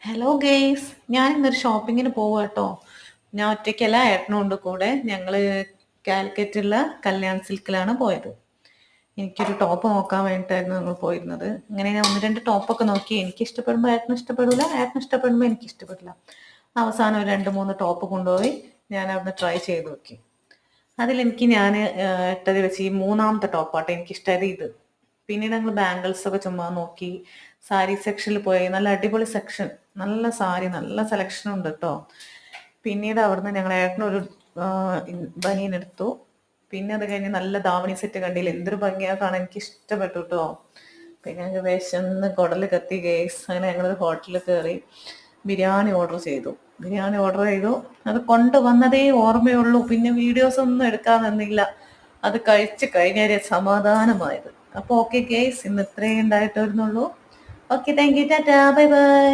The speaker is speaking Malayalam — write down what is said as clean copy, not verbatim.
ഹലോ ഗെയ്സ്, ഞാൻ ഇന്നൊരു ഷോപ്പിങ്ങിന് പോവുക കേട്ടോ. ഞാൻ ഒറ്റയ്ക്കല്ല, ഏട്ടനുണ്ട് കൂടെ. ഞങ്ങൾ കാലിക്കറ്റുള്ള കല്യാൺ സിൽക്കിലാണ് പോയത്. എനിക്കൊരു ടോപ്പ് നോക്കാൻ വേണ്ടിയിട്ടായിരുന്നു ഞങ്ങൾ പോയിരുന്നത്. ഇങ്ങനെ ഞാൻ ഒന്ന് രണ്ട് ടോപ്പൊക്കെ നോക്കി. എനിക്ക് ഇഷ്ടപ്പെടുമ്പോൾ ഏട്ടന് ഇഷ്ടപ്പെടില്ല, ഏട്ടന് ഇഷ്ടപ്പെടുമ്പോൾ എനിക്ക് ഇഷ്ടപ്പെടില്ല. അവസാനം ഒരു രണ്ട് മൂന്ന് ടോപ്പ് കൊണ്ടുപോയി ഞാൻ അവിടുന്ന് ട്രൈ ചെയ്ത് നോക്കി. അതിലെനിക്ക് ഞാൻ ഇട്ടത് വെച്ച് ഈ മൂന്നാമത്തെ ടോപ്പാട്ടോ എനിക്കിഷ്ടമായത് ഇത്. പിന്നീട് ഞങ്ങൾ ബാംഗിൾസ് ഒക്കെ ചുമ്മാ നോക്കി. സാരി സെക്ഷനിൽ പോയി. നല്ല അടിപൊളി സെക്ഷൻ, നല്ല സാരി, നല്ല സെലക്ഷൻ ഉണ്ട് കേട്ടോ. പിന്നീട് അവിടുന്ന് ഞങ്ങൾ ഏട്ടനൊരു ബനിയൻ എടുത്തു. പിന്നെ അത് കഴിഞ്ഞ് നല്ല ധാവണി സെറ്റ് കണ്ടില്ല, എന്തൊരു ഭംഗിയാ കാണാൻ, എനിക്ക് ഇഷ്ടപ്പെട്ടു കേട്ടോ. പിന്നെ ഞങ്ങൾക്ക് വിശന്ന് കുടൽ കത്തി ഗേസ്. അങ്ങനെ ഞങ്ങളൊരു ഹോട്ടലിൽ കയറി ബിരിയാണി ഓർഡർ ചെയ്തു. അത് കൊണ്ടുവന്നതേ ഓർമ്മയുള്ളൂ. പിന്നെ വീഡിയോസ് ഒന്നും എടുക്കാൻ നിന്നില്ല. അത് കഴിച്ച് കഴിഞ്ഞാൽ സമാധാനമായത്. അപ്പോൾ ഓക്കെ ഗേസ്, ഇന്ന് ഇത്രയും ഉണ്ടായിട്ട് വരുന്നുള്ളൂ. Okay, thank you, Tata, bye bye.